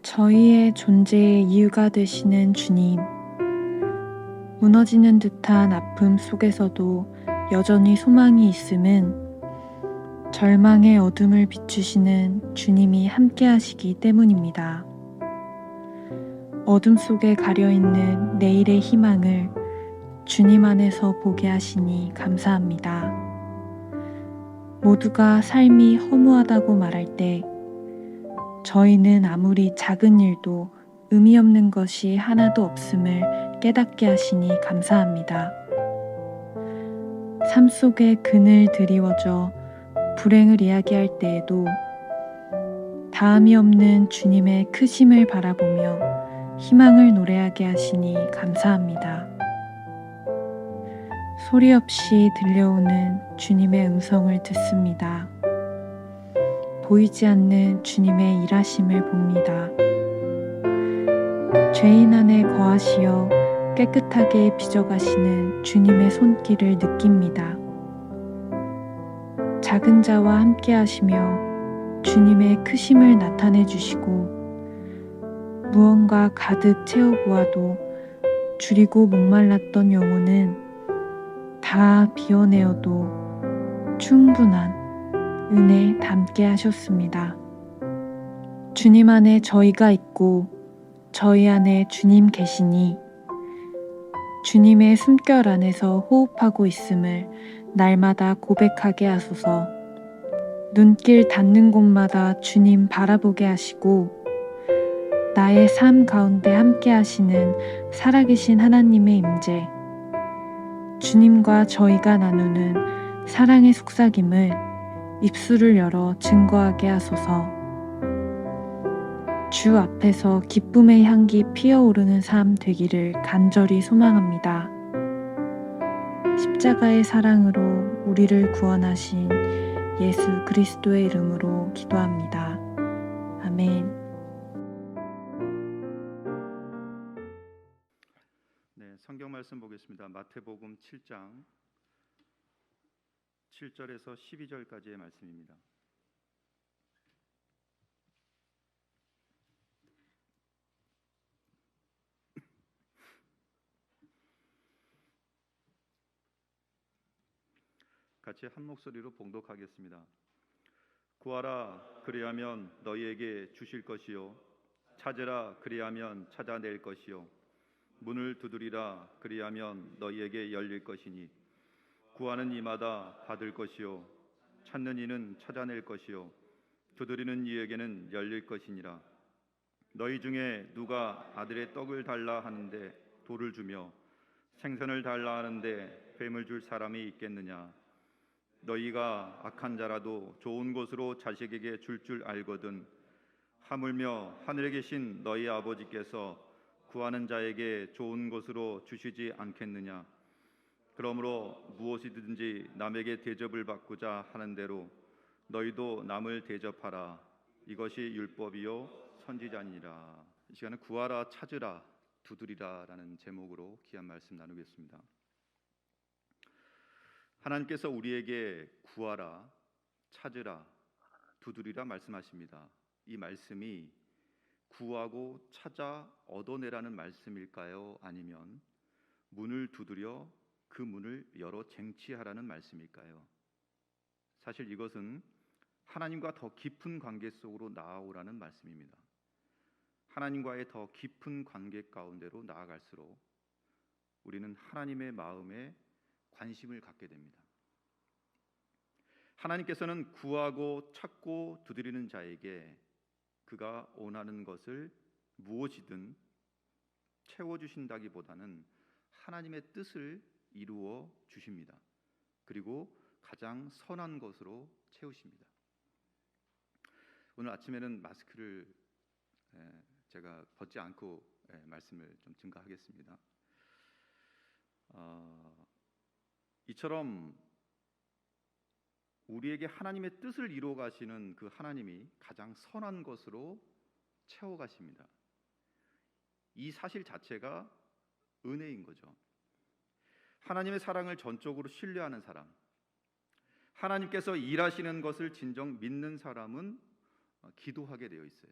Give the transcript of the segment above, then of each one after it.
저희의 존재의 이유가 되시는 주님, 무너지는 듯한 아픔 속에서도 여전히 소망이 있음은 절망의 어둠을 비추시는 주님이 함께 하시기 때문입니다. 어둠 속에 가려있는 내일의 희망을 주님 안에서 보게 하시니 감사합니다. 모두가 삶이 허무하다고 말할 때 저희는 아무리 작은 일도 의미 없는 것이 하나도 없음을 깨닫게 하시니 감사합니다. 삶 속에 그늘 드리워져 불행을 이야기할 때에도 다함이 없는 주님의 크심을 바라보며 희망을 노래하게 하시니 감사합니다. 소리 없이 들려오는 주님의 음성을 듣습니다. 보이지 않는 주님의 일하심을 봅니다. 죄인 안에 거하시어 깨끗하게 빚어가시는 주님의 손길을 느낍니다. 작은 자와 함께 하시며 주님의 크심을 나타내 주시고 무언가 가득 채워보아도 줄이고 목말랐던 영혼은 다 비워내어도 충분한 은혜 담게 하셨습니다. 주님 안에 저희가 있고 저희 안에 주님 계시니 주님의 숨결 안에서 호흡하고 있음을 날마다 고백하게 하소서. 눈길 닿는 곳마다 주님 바라보게 하시고 나의 삶 가운데 함께 하시는 살아계신 하나님의 임재, 주님과 저희가 나누는 사랑의 속삭임을 입술을 열어 증거하게 하소서. 주 앞에서 기쁨의 향기 피어오르는 삶 되기를 간절히 소망합니다. 십자가의 사랑으로 우리를 구원하신 예수 그리스도의 이름으로 기도합니다. 아멘. 네, 성경 말씀 보겠습니다. 마태복음 7장 7절에서 12절까지의 말씀입니다. 같이 한 목소리로 봉독하겠습니다. 구하라 그리하면 너희에게 주실 것이요 찾으라 그리하면 찾아낼 것이요 문을 두드리라 그리하면 너희에게 열릴 것이니 구하는 이마다 받을 것이요 찾는 이는 찾아낼 것이요 두드리는 이에게는 열릴 것이니라. 너희 중에 누가 아들의 떡을 달라 하는데 돌을 주며 생선을 달라 하는데 뱀을 줄 사람이 있겠느냐. 너희가 악한 자라도 좋은 것으로 자식에게 줄 알거든 하물며 하늘에 계신 너희 아버지께서 구하는 자에게 좋은 것으로 주시지 않겠느냐. 그러므로 무엇이든지 남에게 대접을 받고자 하는 대로 너희도 남을 대접하라. 이것이 율법이요 선지자니라. 이 시간에 구하라 찾으라 두드리라 라는 제목으로 귀한 말씀 나누겠습니다. 하나님께서 우리에게 구하라 찾으라 두드리라 말씀하십니다. 이 말씀이 구하고 찾아 얻어내라는 말씀일까요? 아니면 문을 두드려 그 문을 열어 쟁취하라는 말씀일까요? 사실 이것은 하나님과 더 깊은 관계 속으로 나아오라는 말씀입니다. 하나님과의 더 깊은 관계 가운데로 나아갈수록 우리는 하나님의 마음에 관심을 갖게 됩니다. 하나님께서는 구하고 찾고 두드리는 자에게 그가 원하는 것을 무엇이든 채워주신다기보다는 하나님의 뜻을 이루어 주십니다. 그리고 가장 선한 것으로 채우십니다. 오늘 아침에는 마스크를 제가 벗지 않고 말씀을 좀 증가하겠습니다. 이처럼 우리에게 하나님의 뜻을 이루어 가시는 그 하나님이 가장 선한 것으로 채워 가십니다. 이 사실 자체가 은혜인 거죠. 하나님의 사랑을 전적으로 신뢰하는 사람, 하나님께서 일하시는 것을 진정 믿는 사람은 기도하게 되어 있어요.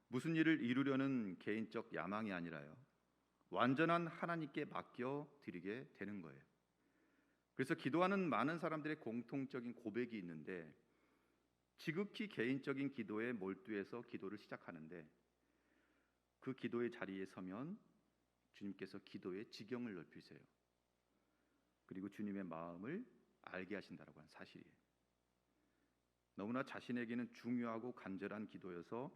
무슨 일을 이루려는 개인적 야망이 아니라요, 완전한 하나님께 맡겨 드리게 되는 거예요. 그래서 기도하는 많은 사람들의 공통적인 고백이 있는데, 지극히 개인적인 기도에 몰두해서 기도를 시작하는데, 그 기도의 자리에 서면 주님께서 기도의 지경을 넓히세요. 그리고 주님의 마음을 알게 하신다라고 하는 사실이에요. 너무나 자신에게는 중요하고 간절한 기도여서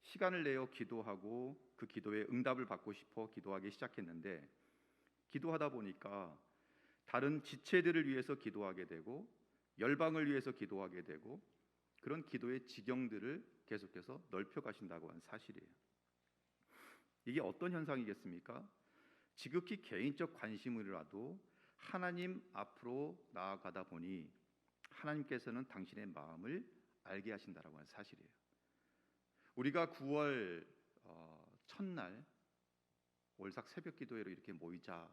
시간을 내어 기도하고 그 기도에 응답을 받고 싶어 기도하기 시작했는데, 기도하다 보니까 다른 지체들을 위해서 기도하게 되고 열방을 위해서 기도하게 되고, 그런 기도의 지경들을 계속해서 넓혀 가신다고 하는 사실이에요. 이게 어떤 현상이겠습니까? 지극히 개인적 관심이라도 하나님 앞으로 나아가다 보니 하나님께서는 당신의 마음을 알게 하신다라고 하는 사실이에요. 우리가 9월 첫날 월삭 새벽 기도회로 이렇게 모이자,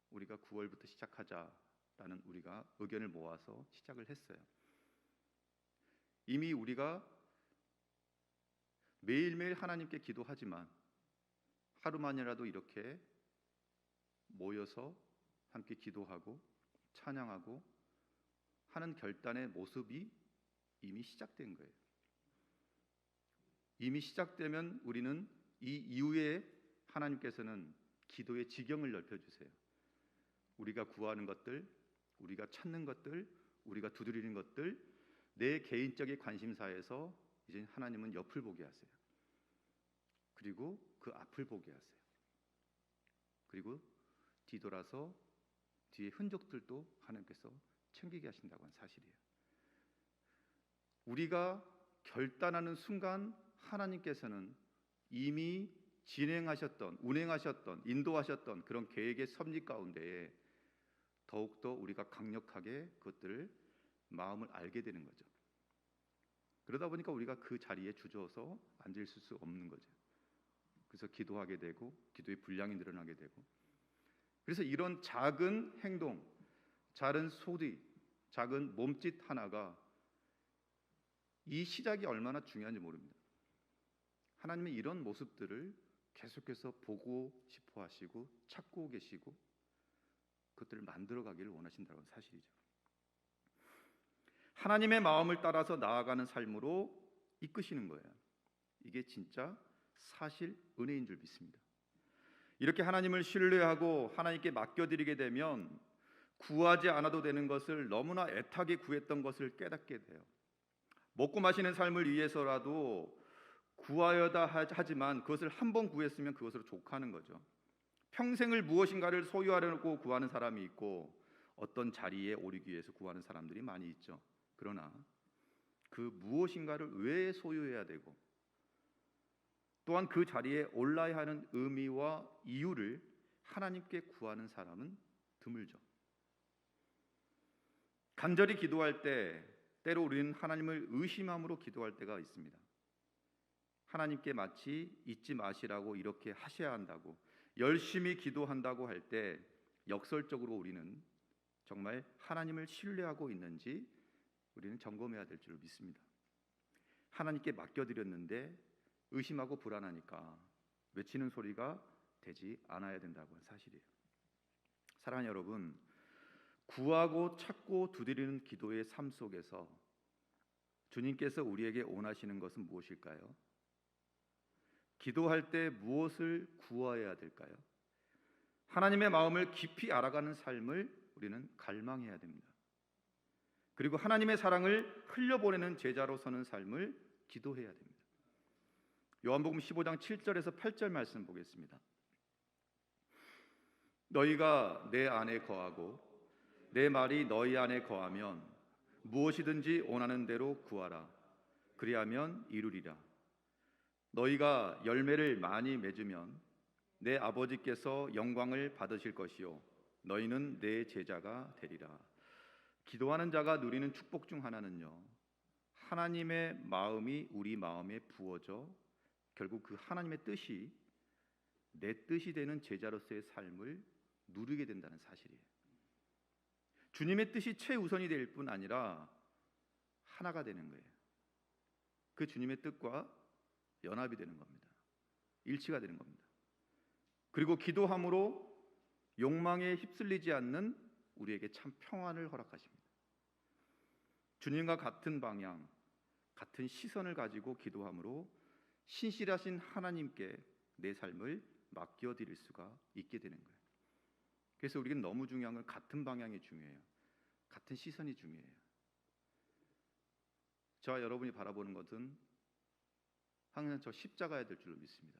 우리가 9월부터 시작하자라는 우리가 의견을 모아서 시작을 했어요. 이미 우리가 매일매일 하나님께 기도하지만 하루만이라도 이렇게 모여서 함께 기도하고 찬양하고 하는 결단의 모습이 이미 시작된 거예요. 이미 시작되면 우리는 이 이후에 하나님께서는 기도의 지경을 넓혀주세요. 우리가 구하는 것들, 우리가 찾는 것들, 우리가 두드리는 것들, 내 개인적인 관심사에서 이제 하나님은 옆을 보게 하세요. 그리고 그 앞을 보게 하세요. 그리고 뒤돌아서 뒤에 흔적들도 하나님께서 챙기게 하신다고 하는 사실이에요. 우리가 결단하는 순간 하나님께서는 이미 진행하셨던, 운행하셨던, 인도하셨던 그런 계획의 섭리 가운데에 더욱더 우리가 강력하게 그것들을 마음을 알게 되는 거죠. 그러다 보니까 우리가 그 자리에 주저서 앉아 있을 수 없는 거죠. 그래서 기도하게 되고 기도의 분량이 늘어나게 되고, 그래서 이런 작은 행동, 작은 소리, 작은 몸짓 하나가 이 시작이 얼마나 중요한지 모릅니다. 하나님은 이런 모습들을 계속해서 보고 싶어 하시고 찾고 계시고 그것들을 만들어가기를 원하신다는 사실이죠. 하나님의 마음을 따라서 나아가는 삶으로 이끄시는 거예요. 이게 진짜 사실 은혜인 줄 믿습니다. 이렇게 하나님을 신뢰하고 하나님께 맡겨드리게 되면 구하지 않아도 되는 것을 너무나 애타게 구했던 것을 깨닫게 돼요. 먹고 마시는 삶을 위해서라도 구하여다 하지만 그것을 한 번 구했으면 그것으로 족하는 거죠. 평생을 무엇인가를 소유하려고 구하는 사람이 있고 어떤 자리에 오르기 위해서 구하는 사람들이 많이 있죠. 그러나 그 무엇인가를 왜 소유해야 되고 또한 그 자리에 올라야 하는 의미와 이유를 하나님께 구하는 사람은 드물죠. 간절히 기도할 때 때로 우리는 하나님을 의심함으로 기도할 때가 있습니다. 하나님께 마치 잊지 마시라고 이렇게 하셔야 한다고 열심히 기도한다고 할 때 역설적으로 우리는 정말 하나님을 신뢰하고 있는지 우리는 점검해야 될 줄 믿습니다. 하나님께 맡겨드렸는데 의심하고 불안하니까 외치는 소리가 되지 않아야 된다고 하는 사실이에요. 사랑하는 여러분, 구하고 찾고 두드리는 기도의 삶 속에서 주님께서 우리에게 원하시는 것은 무엇일까요? 기도할 때 무엇을 구해야 될까요? 하나님의 마음을 깊이 알아가는 삶을 우리는 갈망해야 됩니다. 그리고 하나님의 사랑을 흘려보내는 제자로 서는 삶을 기도해야 됩니다. 요한복음 15장 7절에서 8절 말씀 보겠습니다. 너희가 내 안에 거하고 내 말이 너희 안에 거하면 무엇이든지 원하는 대로 구하라. 그리하면 이루리라. 너희가 열매를 많이 맺으면 내 아버지께서 영광을 받으실 것이요 너희는 내 제자가 되리라. 기도하는 자가 누리는 축복 중 하나는요, 하나님의 마음이 우리 마음에 부어져 결국 그 하나님의 뜻이 내 뜻이 되는 제자로서의 삶을 누리게 된다는 사실이에요. 주님의 뜻이 최우선이 될 뿐 아니라 하나가 되는 거예요. 그 주님의 뜻과 연합이 되는 겁니다. 일치가 되는 겁니다. 그리고 기도함으로 욕망에 휩쓸리지 않는 우리에게 참 평안을 허락하십니다. 주님과 같은 방향, 같은 시선을 가지고 기도함으로 신실하신 하나님께 내 삶을 맡겨드릴 수가 있게 되는 거예요. 그래서 우리에게 너무 중요한 건 같은 방향이 중요해요. 같은 시선이 중요해요. 저와 여러분이 바라보는 것은 항상 저 십자가야 될 줄로 믿습니다.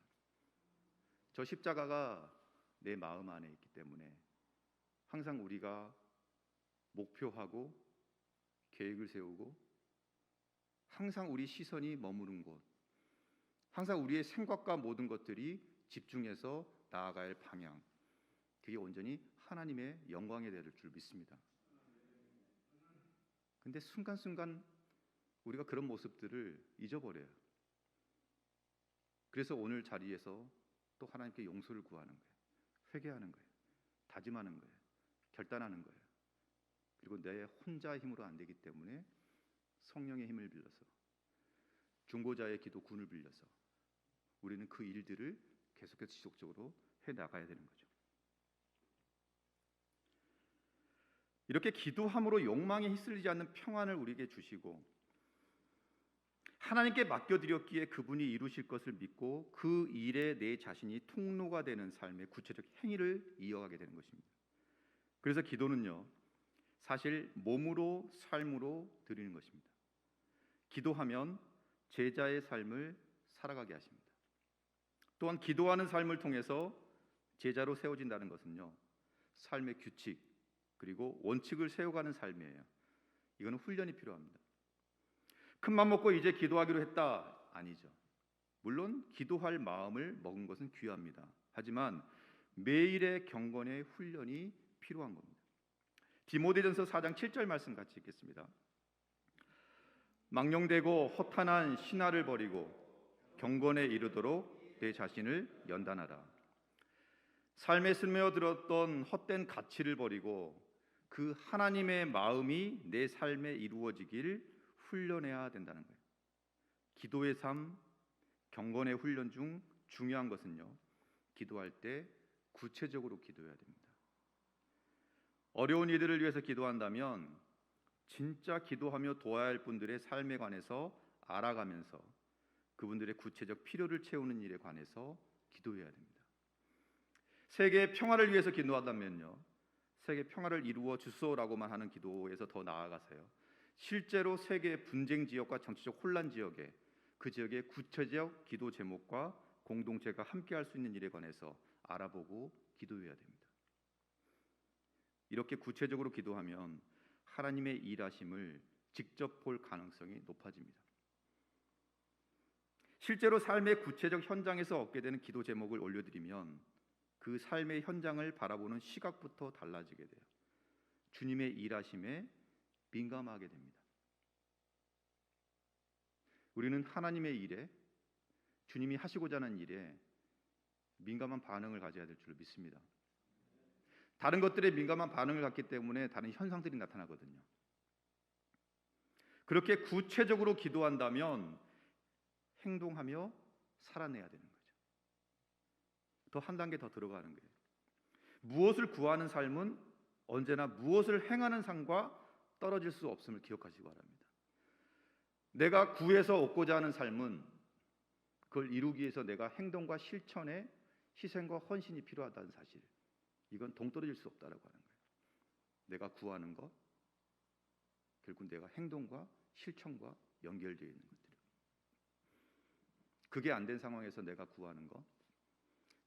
저 십자가가 내 마음 안에 있기 때문에 항상 우리가 목표하고 계획을 세우고 항상 우리 시선이 머무는 곳, 항상 우리의 생각과 모든 것들이 집중해서 나아가야 할 방향, 그게 온전히 하나님의 영광에 대할 줄 믿습니다. 근데 순간순간 우리가 그런 모습들을 잊어버려요. 그래서 오늘 자리에서 또 하나님께 용서를 구하는 거예요. 회개하는 거예요. 다짐하는 거예요. 결단하는 거예요. 그리고 내 혼자 힘으로 안 되기 때문에 성령의 힘을 빌려서 중보자의 기도 군을 빌려서 우리는 그 일들을 계속해서 지속적으로 해 나가야 되는 거죠. 이렇게 기도함으로 욕망에 휩쓸리지 않는 평안을 우리에게 주시고 하나님께 맡겨드렸기에 그분이 이루실 것을 믿고 그 일에 내 자신이 통로가 되는 삶의 구체적 행위를 이어가게 되는 것입니다. 그래서 기도는요, 사실 몸으로 삶으로 드리는 것입니다. 기도하면 제자의 삶을 살아가게 하십니다. 또한 기도하는 삶을 통해서 제자로 세워진다는 것은요, 삶의 규칙 그리고 원칙을 세워가는 삶이에요. 이거는 훈련이 필요합니다. 큰맘 먹고 이제 기도하기로 했다, 아니죠. 물론 기도할 마음을 먹은 것은 귀합니다. 하지만 매일의 경건의 훈련이 필요한 겁니다. 디모데전서 4장 7절 말씀 같이 읽겠습니다. 망령되고 허탄한 신화를 버리고 경건에 이르도록 내 자신을 연단하라. 삶에 스며들었던 헛된 가치를 버리고 그 하나님의 마음이 내 삶에 이루어지길 훈련해야 된다는 거예요. 기도의 삶, 경건의 훈련 중 중요한 것은요, 기도할 때 구체적으로 기도해야 됩니다. 어려운 이들을 위해서 기도한다면 진짜 기도하며 도와야 할 분들의 삶에 관해서 알아가면서 그분들의 구체적 필요를 채우는 일에 관해서 기도해야 됩니다. 세계의 평화를 위해서 기도한다면요, 세계 평화를 이루어 주소라고만 하는 기도에서 더 나아가서요, 실제로 세계 분쟁 지역과 정치적 혼란 지역에 그 지역의 구체적 기도 제목과 공동체가 함께할 수 있는 일에 관해서 알아보고 기도해야 됩니다. 이렇게 구체적으로 기도하면 하나님의 일하심을 직접 볼 가능성이 높아집니다. 실제로 삶의 구체적 현장에서 얻게 되는 기도 제목을 올려드리면 그 삶의 현장을 바라보는 시각부터 달라지게 돼요. 주님의 일하심에 민감하게 됩니다. 우리는 하나님의 일에, 주님이 하시고자 하는 일에 민감한 반응을 가져야 될 줄 믿습니다. 다른 것들에 민감한 반응을 갖기 때문에 다른 현상들이 나타나거든요. 그렇게 구체적으로 기도한다면 행동하며 살아내야 되는 거죠. 더 한 단계 더 들어가는 거예요. 무엇을 구하는 삶은 언제나 무엇을 행하는 삶과 떨어질 수 없음을 기억하시기 바랍니다. 내가 구해서 얻고자 하는 삶은 그걸 이루기 위해서 내가 행동과 실천에 희생과 헌신이 필요하다는 사실, 이건 동떨어질 수 없다라고 하는 거예요. 내가 구하는 것, 결국 내가 행동과 실천과 연결되어 있는 것들이에요. 그게 안 된 상황에서 내가 구하는 것,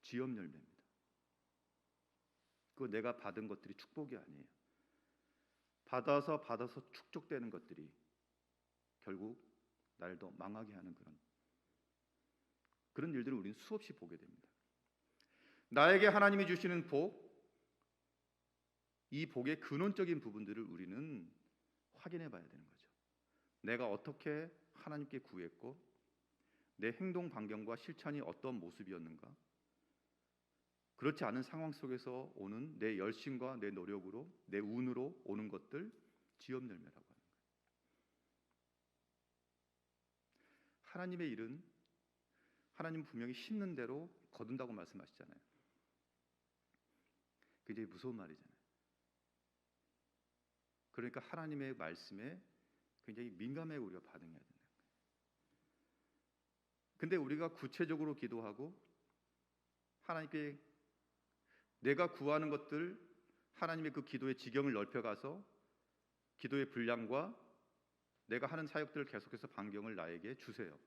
지업 열매입니다. 그거 내가 받은 것들이 축복이 아니에요. 받아서 축적되는 것들이 결국 나를 더 망하게 하는 그런 일들을 우리는 수없이 보게 됩니다. 나에게 하나님이 주시는 복, 이 복의 근원적인 부분들을 우리는 확인해 봐야 되는 거죠. 내가 어떻게 하나님께 구했고 내 행동 반경과 실천이 어떤 모습이었는가, 그렇지 않은 상황 속에서 오는 내 열심과 내 노력으로, 내 운으로 오는 것들, 지업 열매라고 하는 거예요. 하나님의 일은 하나님 분명히 심는 대로 거둔다고 말씀하시잖아요. 굉장히 무서운 말이잖아요. 그러니까 하나님의 말씀에 굉장히 민감하게 우리가 반응해야 된다. 근데 우리가 구체적으로 기도하고 하나님께 내가 구하는 것들, 하나님의 그 기도의 지경을 넓혀가서 기도의 분량과 내가 하는 사역들을 계속해서 반경을 나에게 주세요.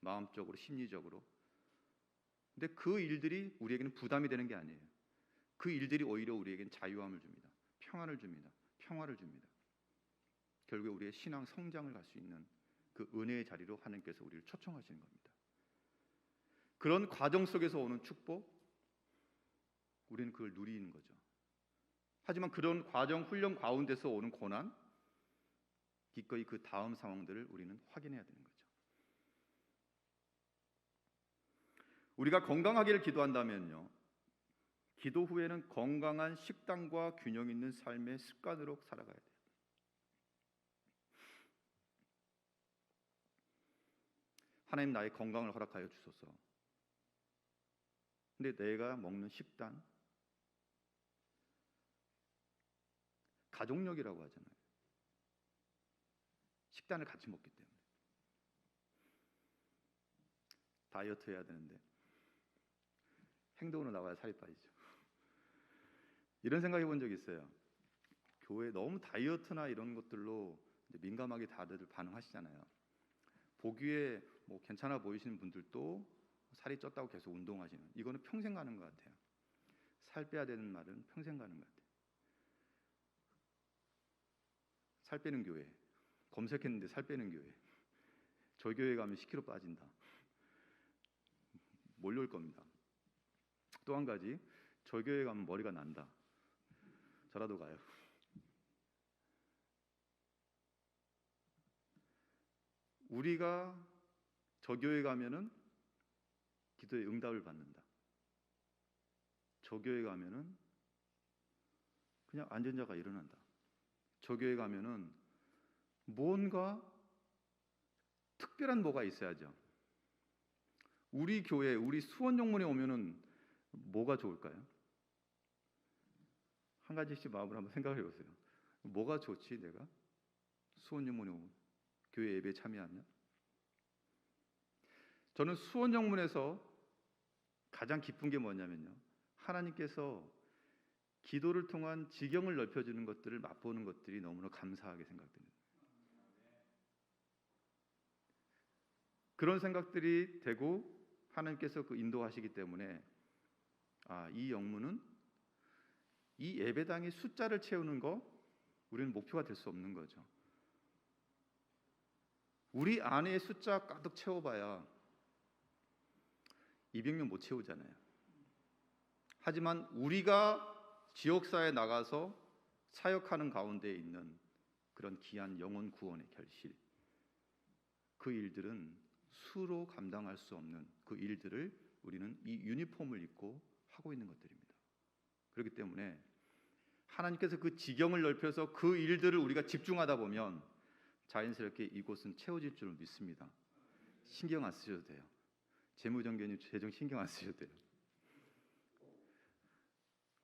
마음적으로, 심리적으로. 근데 그 일들이 우리에게는 부담이 되는 게 아니에요. 그 일들이 오히려 우리에게는 자유함을 줍니다. 평안을 줍니다. 평화를 줍니다. 결국에 우리의 신앙 성장을 갈 수 있는 그 은혜의 자리로 하나님께서 우리를 초청하시는 겁니다. 그런 과정 속에서 오는 축복, 우리는 그걸 누리는 거죠. 하지만 그런 과정, 훈련 가운데서 오는 고난, 기꺼이 그 다음 상황들을 우리는 확인해야 되는 거죠. 우리가 건강하기를 기도한다면요, 기도 후에는 건강한 식단과 균형 있는 삶의 습관으로 살아가야 돼요. 하나님 나의 건강을 허락하여 주소서. 근데 내가 먹는 식단, 가족력이라고 하잖아요. 식단을 같이 먹기 때문에. 다이어트 해야 되는데 행동으로 나와야 살이 빠지죠. 이런 생각해 본 적이 있어요. 교회 너무 다이어트나 이런 것들로 이제 민감하게 다들 반응하시잖아요. 보기에 뭐 괜찮아 보이시는 분들도 살이 쪘다고 계속 운동하시는, 이거는 평생 가는 것 같아요. 살 빼야 되는 말은 평생 가는 것 같아요. 살 빼는 교회 검색했는데 살 빼는 교회, 저희 교회 가면 10kg 빠진다, 몰려올 겁니다. 또 한 가지, 저희 교회 가면 머리가 난다. 저라도 가요. 우리가 저 교회 가면은 기도의 응답을 받는다. 저 교회 가면은 그냥 앉은 자가 일어난다. 저 교회 가면은 뭔가 특별한 뭐가 있어야죠. 우리 교회, 우리 수원영문에 오면은 뭐가 좋을까요? 한 가지씩 마음으로 한번 생각해 보세요. 뭐가 좋지 내가? 수원영문에 오면, 교회 예배에 참여하면? 저는 수원영문에서 가장 기쁜 게 뭐냐면요, 하나님께서 기도를 통한 지경을 넓혀주는 것들을 맛보는 것들이 너무나 감사하게 생각됩니다. 그런 생각들이 되고 하나님께서 그 인도하시기 때문에 이 영문은 이 예배당의 숫자를 채우는 거 우리는 목표가 될 수 없는 거죠. 우리 안에 숫자 가득 채워봐야 200명 못 채우잖아요. 하지만 우리가 지역사회에 나가서 사역하는 가운데 있는 그런 귀한 영혼 구원의 결실, 그 일들은 수로 감당할 수 없는 그 일들을 우리는 이 유니폼을 입고 하고 있는 것들입니다. 그렇기 때문에 하나님께서 그 지경을 넓혀서 그 일들을 우리가 집중하다 보면 자연스럽게 이곳은 채워질 줄 믿습니다. 신경 안 쓰셔도 돼요. 재무정개님 재정 신경 안 쓰셔도 돼요.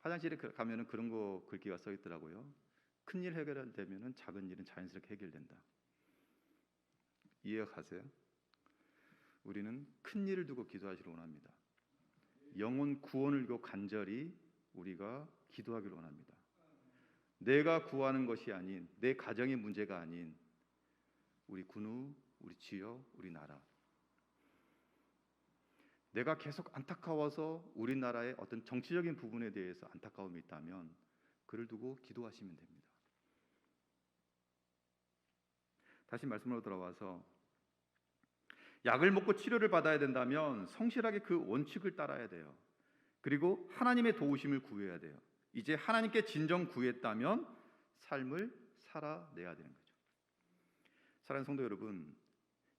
화장실에 가면은 그런 거 글귀가 써 있더라고요. 큰일 해결되면은 작은 일은 자연스럽게 해결된다. 이해가 가세요? 우리는 큰 일을 두고 기도하기를 원합니다. 영혼 구원을 두고 간절히 우리가 기도하기를 원합니다. 내가 구하는 것이 아닌, 내 가정의 문제가 아닌 우리 군우, 우리 지역, 우리 나라. 내가 계속 안타까워서 우리나라의 어떤 정치적인 부분에 대해서 안타까움이 있다면 그를 두고 기도하시면 됩니다. 다시 말씀으로 돌아와서 약을 먹고 치료를 받아야 된다면 성실하게 그 원칙을 따라야 돼요. 그리고 하나님의 도우심을 구해야 돼요. 이제 하나님께 진정 구했다면 삶을 살아내야 되는 거죠. 사랑하는 성도 여러분,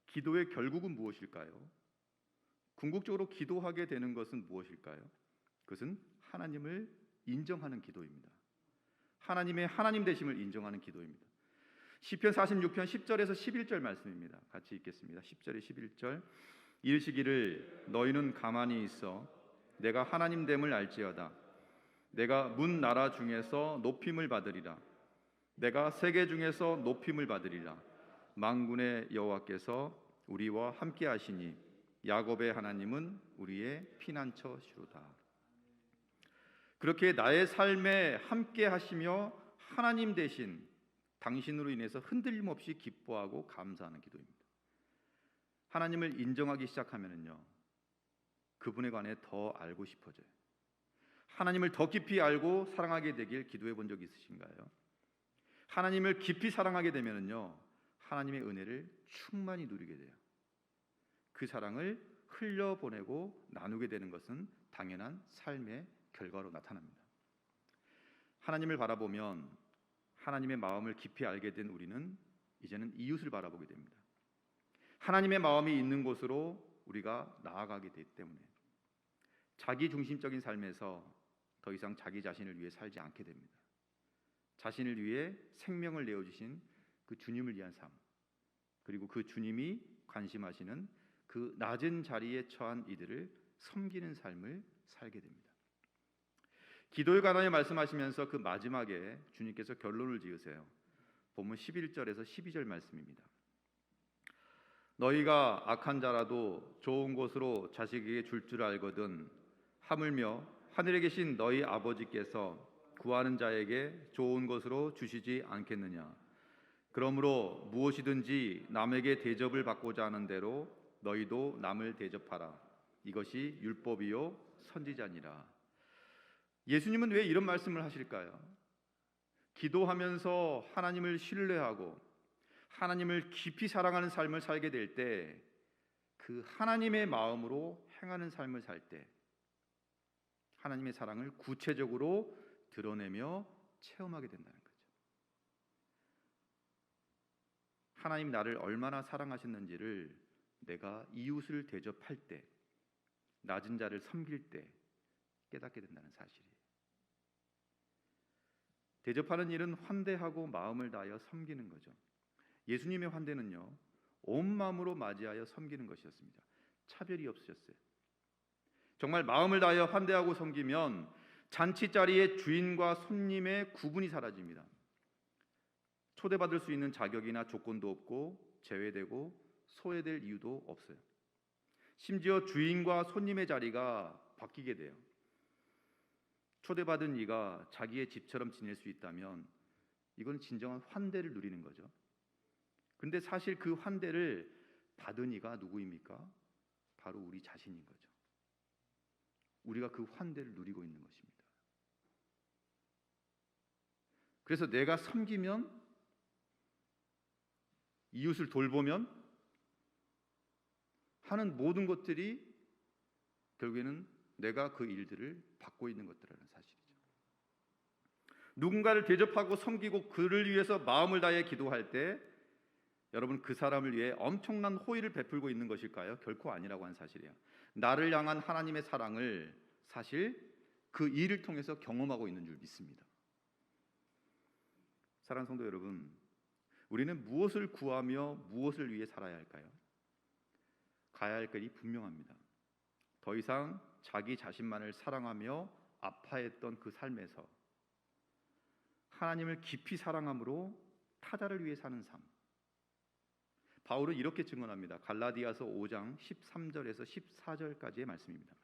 기도의 결국은 무엇일까요? 궁극적으로 기도하게 되는 것은 무엇일까요? 그것은 하나님을 인정하는 기도입니다. 하나님의 하나님 되심을 인정하는 기도입니다. 시편 46편 10절에서 11절 말씀입니다. 같이 읽겠습니다. 10절에 11절. 이르시기를 너희는 가만히 있어 내가 하나님 됨을 알지어다. 내가 문 나라 중에서 높임을 받으리라. 내가 세계 중에서 높임을 받으리라. 만군의 여호와께서 우리와 함께 하시니 야곱의 하나님은 우리의 피난처시로다. 그렇게 나의 삶에 함께 하시며 하나님 대신 당신으로 인해서 흔들림 없이 기뻐하고 감사하는 기도입니다. 하나님을 인정하기 시작하면은요, 그분에 관해 더 알고 싶어져요. 하나님을 더 깊이 알고 사랑하게 되길 기도해 본 적 있으신가요? 하나님을 깊이 사랑하게 되면은요, 하나님의 은혜를 충만히 누리게 돼요. 그 사랑을 흘려보내고 나누게 되는 것은 당연한 삶의 결과로 나타납니다. 하나님을 바라보면 하나님의 마음을 깊이 알게 된 우리는 이제는 이웃을 바라보게 됩니다. 하나님의 마음이 있는 곳으로 우리가 나아가게 되기 때문에 자기 중심적인 삶에서 더 이상 자기 자신을 위해 살지 않게 됩니다. 자신을 위해 생명을 내어주신 그 주님을 위한 삶, 그리고 그 주님이 관심하시는 그 낮은 자리에 처한 이들을 섬기는 삶을 살게 됩니다. 기도에 관하여 말씀하시면서 그 마지막에 주님께서 결론을 지으세요. 본문 11절에서 12절 말씀입니다. 너희가 악한 자라도 좋은 곳으로 자식에게 줄 줄 알거든 하물며 하늘에 계신 너희 아버지께서 구하는 자에게 좋은 것으로 주시지 않겠느냐. 그러므로 무엇이든지 남에게 대접을 받고자 하는 대로 너희도 남을 대접하라. 이것이 율법이요 선지자니라. 예수님은 왜 이런 말씀을 하실까요? 기도하면서 하나님을 신뢰하고 하나님을 깊이 사랑하는 삶을 살게 될 때, 그 하나님의 마음으로 행하는 삶을 살 때 하나님의 사랑을 구체적으로 드러내며 체험하게 된다는 거죠. 하나님 나를 얼마나 사랑하셨는지를 내가 이웃을 대접할 때, 낮은 자를 섬길 때 깨닫게 된다는 사실이에요. 대접하는 일은 환대하고 마음을 다하여 섬기는 거죠. 예수님의 환대는요, 온 마음으로 맞이하여 섬기는 것이었습니다. 차별이 없으셨어요. 정말 마음을 다하여 환대하고 섬기면 잔치 자리의 주인과 손님의 구분이 사라집니다. 초대받을 수 있는 자격이나 조건도 없고 제외되고 소외될 이유도 없어요. 심지어 주인과 손님의 자리가 바뀌게 돼요. 초대받은 이가 자기의 집처럼 지낼 수 있다면 이건 진정한 환대를 누리는 거죠. 근데 사실 그 환대를 받은 이가 누구입니까? 바로 우리 자신인 거죠. 우리가 그 환대를 누리고 있는 것입니다. 그래서 내가 섬기면, 이웃을 돌보면 하는 모든 것들이 결국에는 내가 그 일들을 받고 있는 것들이라는 사실이죠. 누군가를 대접하고 섬기고 그를 위해서 마음을 다해 기도할 때 여러분, 그 사람을 위해 엄청난 호의를 베풀고 있는 것일까요? 결코 아니라고 하는 사실이에요. 나를 향한 하나님의 사랑을 사실 그 일을 통해서 경험하고 있는 줄 믿습니다. 사랑하는 성도 여러분, 우리는 무엇을 구하며 무엇을 위해 살아야 할까요? 가야 할 길이 분명합니다. 더 이상 자기 자신만을 사랑하며 아파했던 그 삶에서 하나님을 깊이 사랑함으로 타자를 위해 사는 삶. 바울은 이렇게 증언합니다. 갈라디아서 5장 13절에서 14절까지의 말씀입니다.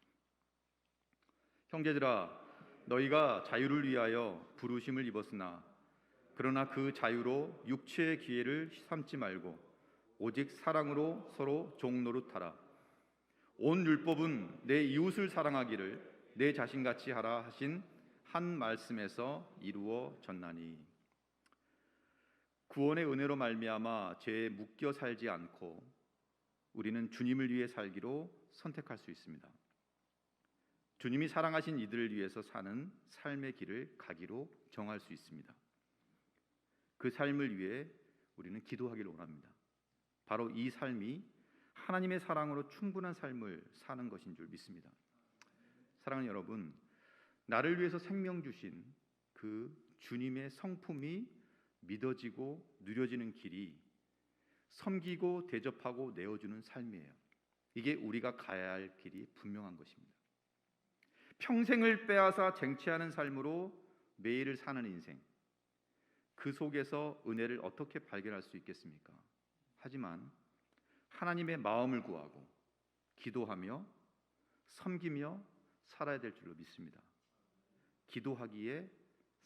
형제들아, 너희가 자유를 위하여 부르심을 입었으나 그러나 그 자유로 육체의 기회를 삼지 말고 오직 사랑으로 서로 종노릇하라. 온 율법은 내 이웃을 사랑하기를 내 자신같이 하라 하신 한 말씀에서 이루어졌나니. 구원의 은혜로 말미암아 죄에 묶여 살지 않고 우리는 주님을 위해 살기로 선택할 수 있습니다. 주님이 사랑하신 이들을 위해서 사는 삶의 길을 가기로 정할 수 있습니다. 그 삶을 위해 우리는 기도하기를 원합니다. 바로 이 삶이 하나님의 사랑으로 충분한 삶을 사는 것인 줄 믿습니다. 사랑하는 여러분, 나를 위해서 생명 주신 그 주님의 성품이 믿어지고 누려지는 길이 섬기고 대접하고 내어주는 삶이에요. 이게 우리가 가야 할 길이 분명한 것입니다. 평생을 빼앗아 쟁취하는 삶으로 매일을 사는 인생, 그 속에서 은혜를 어떻게 발견할 수 있겠습니까? 하지만 하나님의 마음을 구하고 기도하며 섬기며 살아야 될 줄로 믿습니다. 기도하기에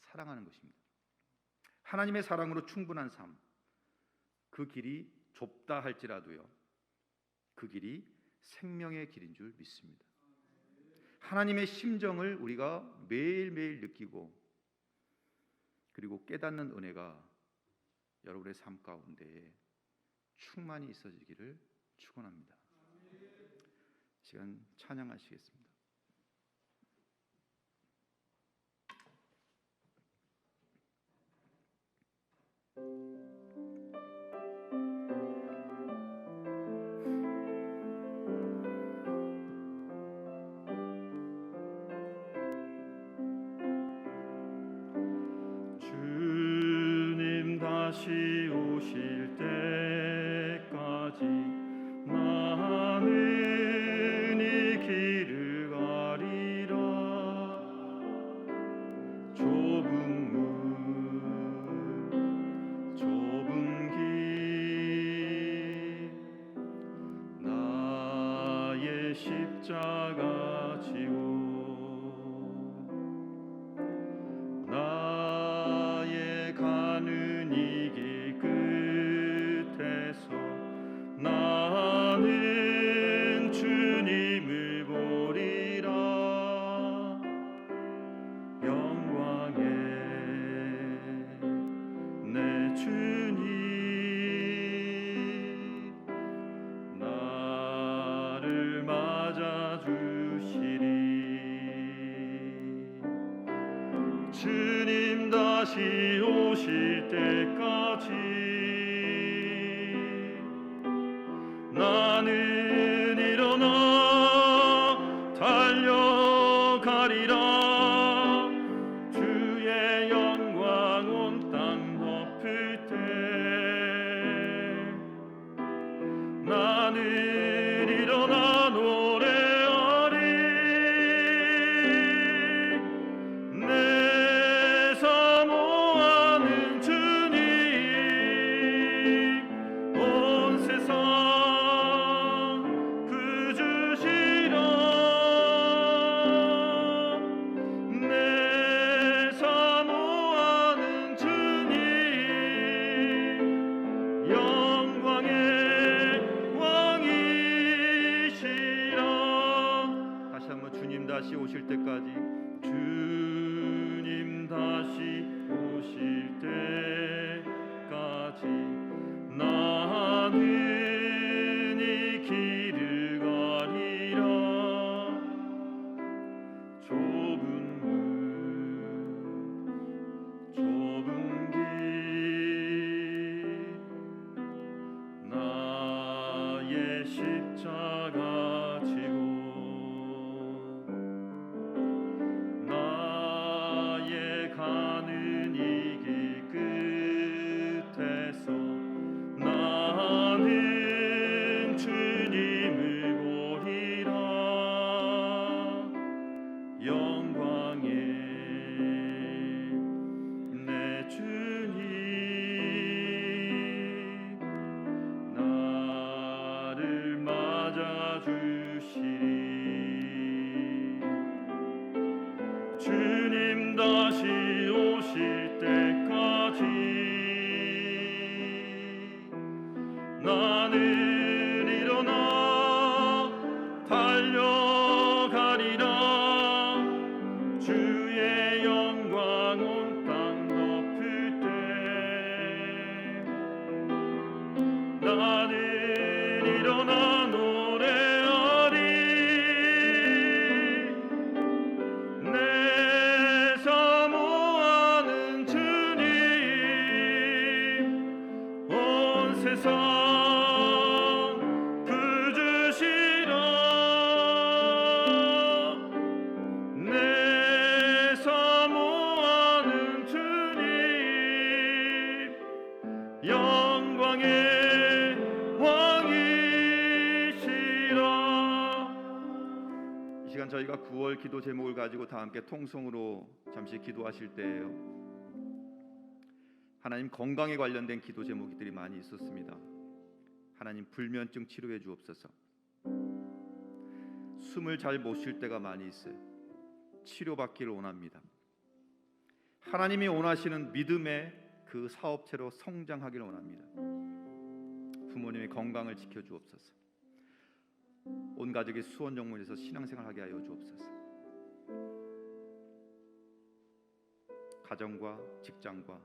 사랑하는 것입니다. 하나님의 사랑으로 충분한 삶, 그 길이 좁다 할지라도요, 그 길이 생명의 길인 줄 믿습니다. 하나님의 심정을 우리가 매일매일 느끼고 그리고 깨닫는 은혜가 여러분의 삶 가운데에 충만히 있어지기를 축원합니다. 시간 찬양하시겠습니다. 주님 다시 오실 때까지 나는 이 길을 가리라. 좁은 문 좁은 길 나의 십자가 지고 나의 가는 이 길 끝에서 나는 주님을 보리라. 영광의 내 주님 나를 맞아주시리. 주님 다시 오실 때까지 나는 일어나 달려가리라. 주의 영광 온 땅 덮을 때 나는 일어나 노래하리. 내 사모하는 주님 온 세상 그 주시라. 내 사모하는 주님 영광의 왕이시라. 다시 한번 주님 다시 오실 때까지, 주님 다시 오실 때까지 나는 이 길을 가리라. 좁은 문 좁은 길 나의 십자가 지고 나의 가는 이 길 끝에서 나는 주님을 보리라. 영광의 내 주님 나를 맞아주시리. 주님 다시 오실 때까지 나는 일어나 달려가리라. 주의 영광 온 땅 덮을 때 나는 일어나 노래하리. 내 사모하는 주님 온 세상 그 주시라. 내 사모하는 주님 영광의 왕이시라. 9월 기도 제목을 가지고 다 함께 통성으로 잠시 기도하실 때예요. 하나님, 건강에 관련된 기도 제목들이 많이 있었습니다. 하나님, 불면증 치료해 주옵소서. 숨을 잘 못 쉴 때가 많이 있어요. 치료받기를 원합니다. 하나님이 원하시는 믿음의 그 사업체로 성장하기를 원합니다. 부모님의 건강을 지켜 주옵소서. 온 가족이 수원정문에서 신앙생활하게 하여 주옵소서. 가정과 직장과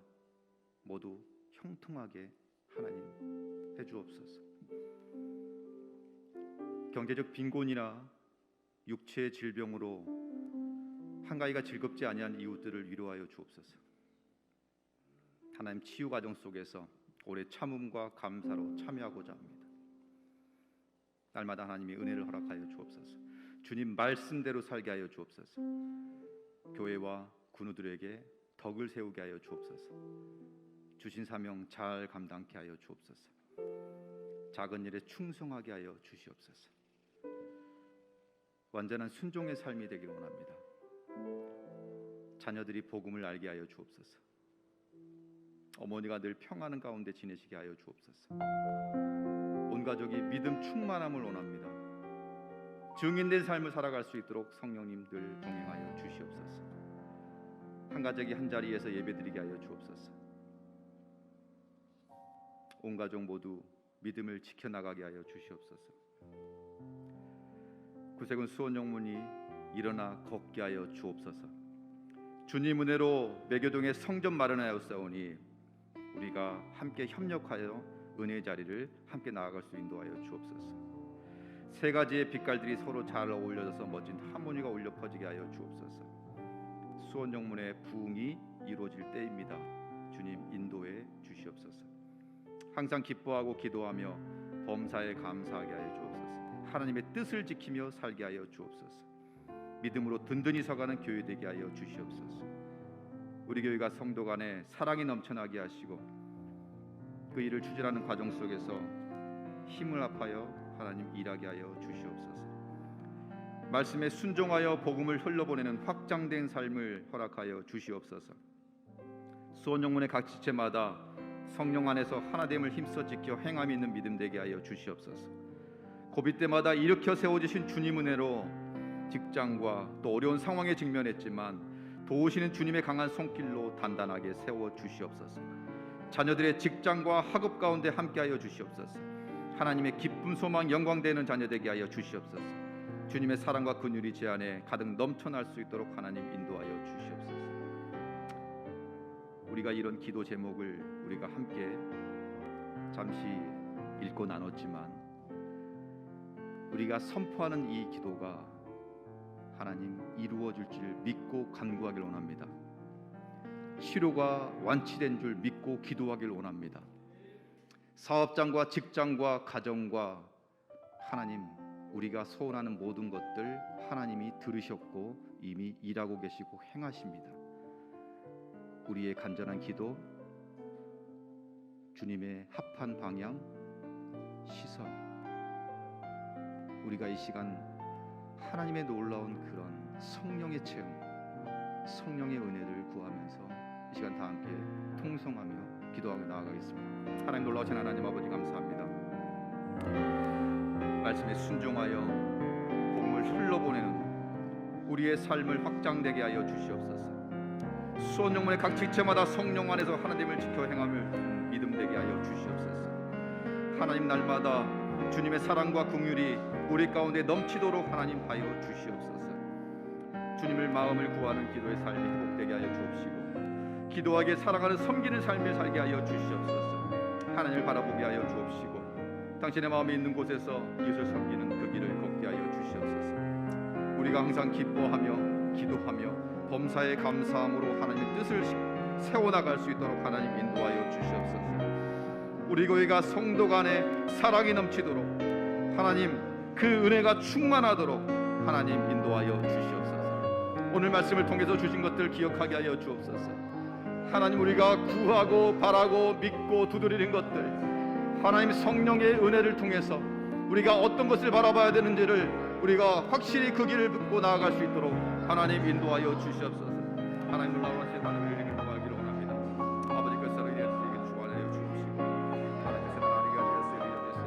모두 형통하게 하나님 해주옵소서. 경제적 빈곤이나 육체의 질병으로 한가위가 즐겁지 아니한 이웃들을 위로하여 주옵소서. 하나님, 치유 과정 속에서 올해 참음과 감사로 참여하고자 합니다. 날마다 하나님이 은혜를 허락하여 주옵소서. 주님 말씀대로 살게 하여 주옵소서. 교회와 군우들에게 덕을 세우게 하여 주옵소서. 주신 사명 잘 감당케 하여 주옵소서. 작은 일에 충성하게 하여 주시옵소서. 완전한 순종의 삶이 되길 원합니다. 자녀들이 복음을 알게 하여 주옵소서. 어머니가 늘 평안한 가운데 지내시게 하여 주옵소서. 온 가족이 믿음 충만함을 원합니다. 증인된 삶을 살아갈 수 있도록 성령님 늘 동행하여 주시옵소서. 한 가족이 한 자리에서 예배드리게 하여 주옵소서. 온 가족 모두 믿음을 지켜나가게 하여 주시옵소서. 구세군 수원영문이 일어나 걷게 하여 주옵소서. 주님 은혜로 매교동에 성전 마련하였사오니 우리가 함께 협력하여 은혜의 자리를 함께 나아갈 수 인도하여 주옵소서. 세 가지의 빛깔들이 서로 잘 어울려져서 멋진 하모니가 울려 퍼지게 하여 주옵소서. 수원영문의 부흥이 이루어질 때입니다. 주님 인도해 주시옵소서. 항상 기뻐하고 기도하며 범사에 감사하게 하여 주옵소서. 하나님의 뜻을 지키며 살게 하여 주옵소서. 믿음으로 든든히 서가는 교회 되게 하여 주시옵소서. 우리 교회가 성도 간에 사랑이 넘쳐나게 하시고 그 일을 추진하는 과정 속에서 힘을 합하여 하나님 일하게 하여 주시옵소서. 말씀에 순종하여 복음을 흘러보내는 확장된 삶을 허락하여 주시옵소서. 수원영문의 각 지체마다 성령 안에서 하나됨을 힘써 지켜 행함이 있는 믿음 되게 하여 주시옵소서. 고비 때마다 일으켜 세워주신 주님 은혜로 직장과 또 어려운 상황에 직면했지만 도우시는 주님의 강한 손길로 단단하게 세워 주시옵소서. 자녀들의 직장과 학업 가운데 함께하여 주시옵소서. 하나님의 기쁨, 소망, 영광 되는 자녀 되게 하여 주시옵소서. 주님의 사랑과 긍휼이 제 안에 가득 넘쳐날 수 있도록 하나님 인도하여 주시옵소서. 우리가 이런 기도 제목을 우리가 함께 잠시 읽고 나눴지만 우리가 선포하는 이 기도가 하나님 이루어질 줄 믿고 간구하길 원합니다. 치료가 완치된 줄 믿고 기도하길 원합니다. 사업장과 직장과 가정과 하나님 우리가 소원하는 모든 것들 하나님이 들으셨고 이미 일하고 계시고 행하십니다. 우리의 간절한 기도, 주님의 합한 방향, 시선, 우리가 이 시간 하나님의 놀라운 그런 성령의 체험, 성령의 은혜를 구하면서 이 시간 다 함께 통성하며 기도하며 나아가겠습니다. 하나님 놀라우신 하나님 아버지 감사합니다. 말씀에 순종하여 복음을 흘러보내는 우리의 삶을 확장되게 하여 주시옵소서. 수원영문의 각 지체마다 성령 안에서 하나님을 지켜 행함을 믿음되게 하여 주시옵소서. 하나님 날마다 주님의 사랑과 긍휼이 우리 가운데 넘치도록 하나님 하여 주시옵소서. 주님을 마음을 구하는 기도의 삶이 회복되게 하여 주옵시고 기도하게 사랑하는 섬기는 삶을 살게 하여 주시옵소서. 하나님을 바라보게 하여 주옵시고 당신의 마음이 있는 곳에서 이웃을 섬기는 그 길을 걷게 하여 주시옵소서. 우리가 항상 기뻐하며 기도하며 범사에 감사함으로 하나님의 뜻을 세워나갈 수 있도록 하나님 인도하여 주시옵소서. 우리 교회가 성도 간에 사랑이 넘치도록 하나님 그 은혜가 충만하도록 하나님 인도하여 주시옵소서. 오늘 말씀을 통해서 주신 것들 기억하게 하여 주옵소서. 하나님 우리가 구하고 바라고 믿고 두드리는 것들 하나님 성령의 은혜를 통해서 우리가 어떤 것을 바라봐야 되는지를 우리가 확실히 그 길을 긋고 나아갈 수 있도록 하나님 인도하여 주시옵소서. 하나님 놀라우신 하나님의 이름을 구하기를 원합니다. 아버지 그 사랑에 대해서 이게 주관하여 주옵시고 하나님 세상 아니게 하여 주옵소서.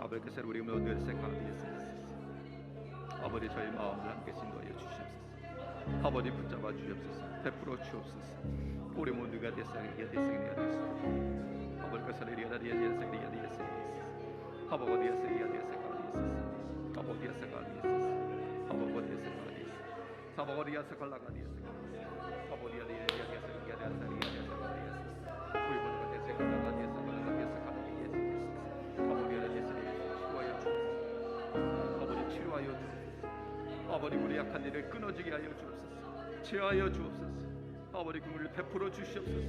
아버지께서 우리 모두를 생각하시옵소서. 아버지 저희 마음을 함께 인도하여 주시옵소서. 아버지 붙잡아 주옵소서. 베풀어 주옵소서. 우리 모두가 대상이야 대상이야 대상. 아버지께서 리아다 리아다 리아다 리아다 아버지 리아다 리아다 아버지 리아다 리아다 아버지 리아다 리아다 아버지 리아다 갈라가 리아다 아버지 리아다 리아다 리아다 리아다 우리 모두가 대상이야 리아다 갈라가 리아다 아버지 리아다 리아다 치료하여 주옵소서. 아버지 우리 약한 일을 끊어지게 하여 주옵소서. 제하여 주옵소서. 아버지 그물을 베풀어 주시옵소서.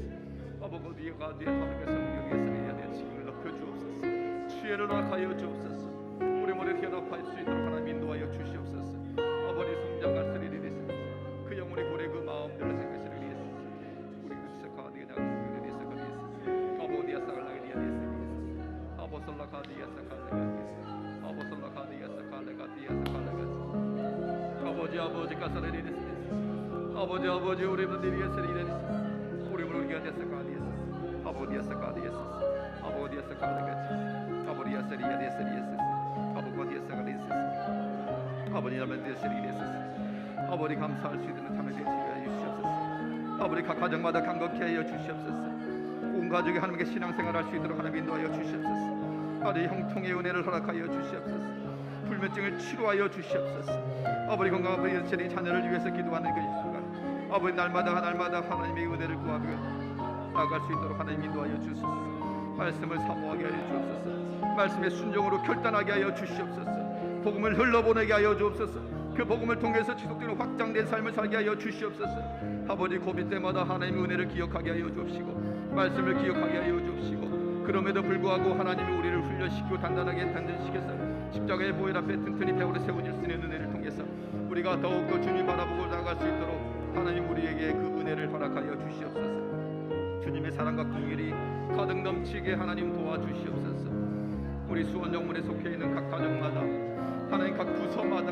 아버지 어디가 내 하나님의 성령에서 내 지금을 높여 주옵소서. 지혜를 허락하여 주옵소서. 우리 머리를 현업할 수 있도록 하나님 인도하여 주시옵소서. 아버지 성장할 스리를 위해서 그 영혼의 고래 그 마음대로 생각하시를 위해서 우리 그리스도 가디에 나가는 위해서 아버지 야사갈라게 위해서 아버솔라 가디야사 갈라게 아버솔라 가디야사 갈라게 아버지 가사를 이랬으니 아버지 우리 분들이 예수를 우리 우리가 됐을까디에서 아버지에서 가디에서 아버지에서 가디에서 아버지에서 리아데서 아버지에서 가디에서 아버지라면 되시리에서 아버지 감사할 수 있는 참에 되시게 주시옵소서. 아버지 각 가정마다 강건케 하여 주시옵소서. 온 가족이 하나님께 신앙생활할 수 있도록 하나님 인도하여 주시옵소서. 아버지 형통의 은혜를 허락하여 주시옵소서. 불면증을 치료하여 주시옵소서. 아버지 건강한 부인들이 자녀를 위해서 기도하는 그 순간 아버지 날마다 하나님의 은혜를 구하며 나아갈 수 있도록 하나님 인도하여 주소서. 말씀을 사모하게 하여 주옵소서. 말씀의 순종으로 결단하게 하여 주시옵소서. 복음을 흘러보내게 하여 주옵소서. 그 복음을 통해서 지속되는 확장된 삶을 살게 하여 주시옵소서. 아버지 고비 때마다 하나님의 은혜를 기억하게 하여 주옵시고 말씀을 기억하게 하여 주옵시고 그럼에도 불구하고 하나님이 우리를 훈련시키고 단단하게 단련시켜서 십자가의 보혈 앞에 튼튼히 배우려 세워질 수 있는 은혜를 통해서 우리가 더욱더 주님 바라보고 나아갈 수 있도록 하나님 우리에게 그 은혜를 허락하여 주시옵소서. 주님의 사랑과 긍휼이 가득 넘치게 하나님 도와주시옵소서. 우리 수원정문에 속해 있는 각 가정마다 하나님 각 부서마다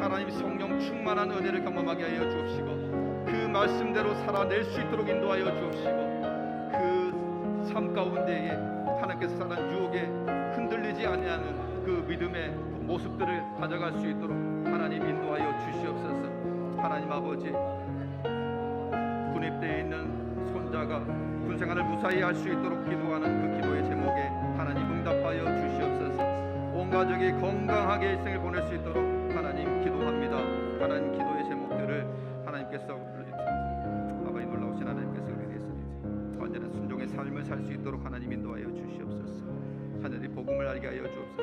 하나님 성령 충만한 은혜를 경험하게 하여 주옵시고 그 말씀대로 살아낼 수 있도록 인도하여 주옵시고 그 삶 가운데에 하나님께서 사는 유혹에 흔들리지 아니하는 그 믿음의 모습들을 가져갈 수 있도록 하나님 인도하여 주시옵소서. 하나님 아버지 군입대에 있는 손자가 군생활을 무사히 할 수 있도록 기도하는 그 기도의 제목에 하나님 응답하여 주시옵소서. 온 가족이 건강하게 일생을 보낼 수 있도록 하나님 기도합니다. 하나님 기도의 제목들을 하나님께서 아버지 놀라우신 하나님께서 우리 위해서 완전한 순종의 삶을 살 수 있도록 하나님 인도하여 주시옵소서. 하늘이 복음을 알게 하여 주옵소서.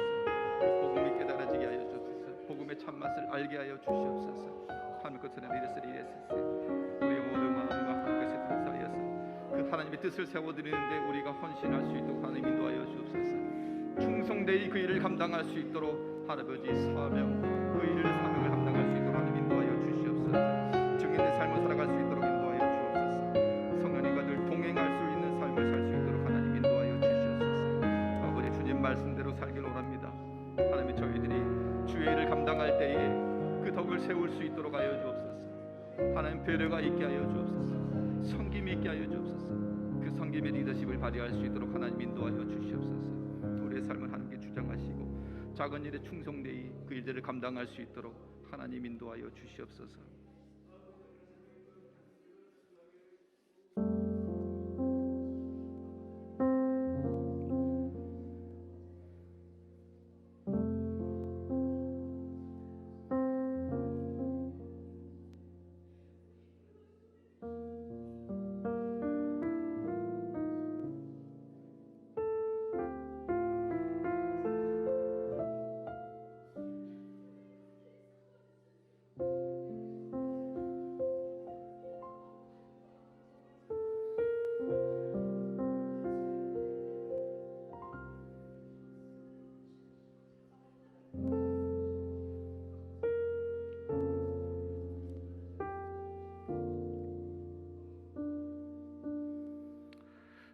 복음이 깨달아지게 하여 주옵소서. 복음의 참맛을 알게 하여 주시옵소서. 하나님 것은 이랬으리 우리 모든 마음과 하나님께서 사이에서 그 하나님의 뜻을 세워드리는데 우리가 헌신할 수 있도록 하나님 인도하여 주옵소서. 충성되이 그 일을 감당할 수 있도록 할아버지 사명 그 일을 사명을 감당할 수 있도록 하나님 인도하여 주시옵소서. 증인의 삶을 살아갈 수 있도록 인도하여 주옵소서. 성령님과 늘 동행할 수 있는 삶을 살 수 있도록 하나님 인도하여 주시옵소서. 아버지 주님 말씀대로 살길 원합니다. 하나님 저희들이 주의 일을 감당할 때에 그 덕을 세울 수 있도록 하여 주옵소서. 하나님 배려가 있게 하여 주옵소서. 섬김이 있게 하여 주옵소서. 그 섬김의 리더십을 발휘할 수 있도록 하나님 인도하여 주시옵소서. 우리의 삶을 하나님께 주장하시고 작은 일에 충성되이 그 일들을 감당할 수 있도록 하나님 인도하여 주시옵소서.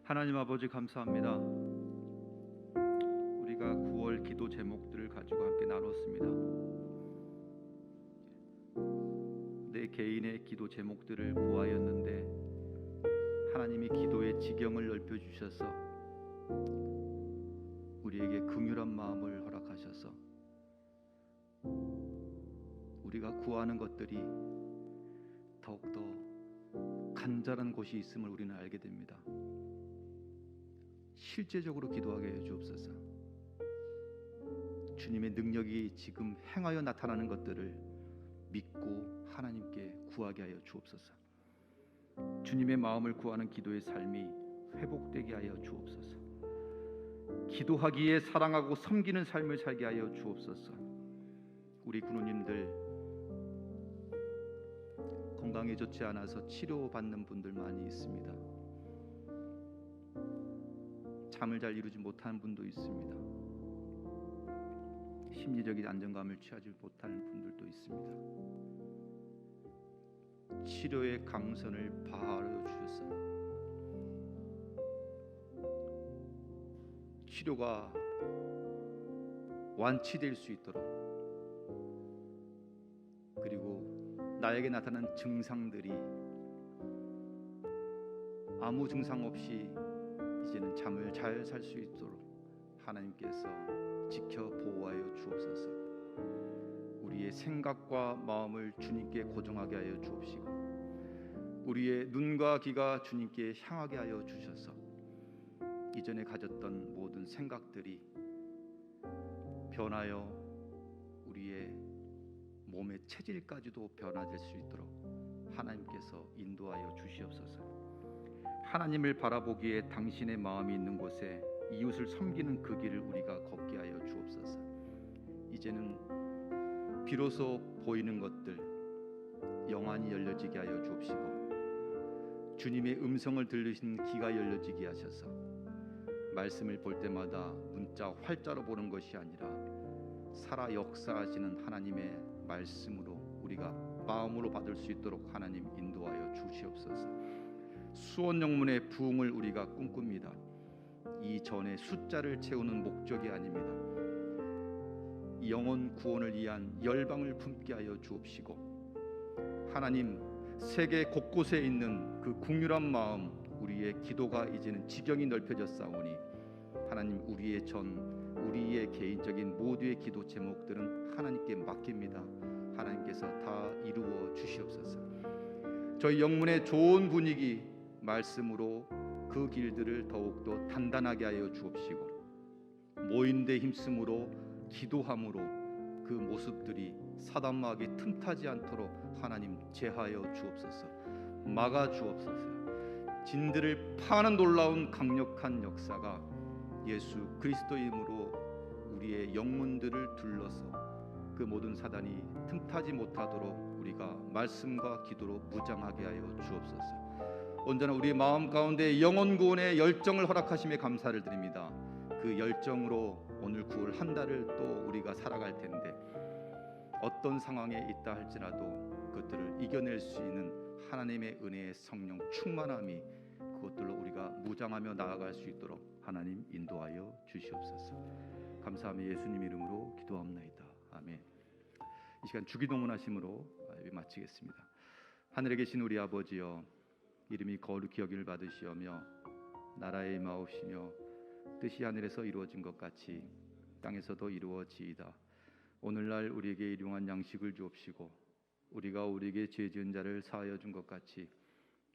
하나님 아버지 감사합니다. 우리가 9월 기도 제목들을 가지고 함께 나눴습니다. 내 개인의 기도 제목들을 구하였는데 하나님이 기도의 지경을 넓혀 주셔서 우리에게 긍휼한 마음을 허락하셨습니다. 우리가 구하는 것들이 더욱더 간절한 곳이 있음을 우리는 알게 됩니다. 실제적으로 기도하게 해 주옵소서. 주님의 능력이 지금 행하여 나타나는 것들을 믿고 하나님께 구하게 하여 주옵소서. 주님의 마음을 구하는 기도의 삶이 회복되게 하여 주옵소서. 기도하기에 사랑하고 섬기는 삶을 살게 하여 주옵소서. 우리 군우님들 건강이 좋지 않아서 치료받는 분들 많이 있습니다. 잠을 잘 이루지 못하는 분도 있습니다. 심리적인 안정감을 취하지 못하는 분들도 있습니다. 치료의 강선을 바하여 주셔서 치료가 완치될 수 있도록, 그리고 나에게 나타난 증상들이 아무 증상 없이 이제는 잠을 잘 살 수 있도록 하나님께서 지켜 보호하여 주옵소서. 우리의 생각과 마음을 주님께 고정하게 하여 주옵시고, 우리의 눈과 귀가 주님께 향하게 하여 주셔서 이전에 가졌던 모든 생각들이 변하여 우리의 몸의 체질까지도 변화될 수 있도록 하나님께서 인도하여 주시옵소서. 하나님을 바라보기에 당신의 마음이 있는 곳에 이웃을 섬기는 그 길을 우리가 걷게 하여 주옵소서. 이제는 비로소 보이는 것들 영안이 열려지게 하여 주옵시고, 주님의 음성을 들으신 귀가 열려지게 하셔서 말씀을 볼 때마다 문자 활자로 보는 것이 아니라 살아 역사하시는 하나님의 말씀으로 우리가 마음으로 받을 수 있도록 하나님 인도하여 주시옵소서. 수원 영문의 부흥을 우리가 꿈꿉니다. 이 전에 숫자를 채우는 목적이 아닙니다. 영혼 구원을 위한 열방을 품게 하여 주옵시고, 하나님 세계 곳곳에 있는 그 국률한 마음, 우리의 기도가 이제는 지경이 넓혀졌사오니 하나님 우리의 개인적인 모두의 기도 제목들은 하나님께 맡깁니다. 하나님께서 다 이루어 주시옵소서. 저희 영문의 좋은 분위기 말씀으로 그 길들을 더욱더 단단하게 하여 주옵시고, 모인 데 힘쓰므로 기도함으로 그 모습들이 사단마귀 틈타지 않도록 하나님 제하여 주옵소서. 막아 주옵소서. 진들을 파는 놀라운 강력한 역사가 예수 그리스도임으로 우리의 영문들을 둘러서 그 모든 사단이 틈타지 못하도록 우리가 말씀과 기도로 무장하게 하여 주옵소서. 언제나 우리 마음 가운데 영혼 구원의 열정을 허락하심에 감사를 드립니다. 그 열정으로 오늘 9월 한 달을 또 우리가 살아갈 텐데, 어떤 상황에 있다 할지라도 그것들을 이겨낼 수 있는 하나님의 은혜의 성령 충만함이 그것들로 우리가 무장하며 나아갈 수 있도록 하나님 인도하여 주시옵소서. 감사하며 예수님 이름으로 기도합나이다. 아멘. 이 시간 주기도문 하심으로 예배 마치겠습니다. 하늘에 계신 우리 아버지여, 이름이 거룩히 여김을 받으시오며 나라의 임하옵시며 뜻이 하늘에서 이루어진 것 같이 땅에서도 이루어지이다. 오늘날 우리에게 일용할 양식을 주옵시고, 우리가 우리에게 죄 지은 자를 사하여 준 것 같이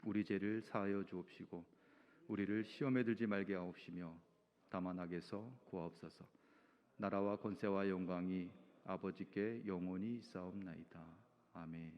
우리 죄를 사하여 주옵시고, 우리를 시험에 들지 말게 하옵시며 다만 악에서 구하옵소서. 나라와 권세와 영광이 아버지께 영원히 있사옵나이다. 아멘.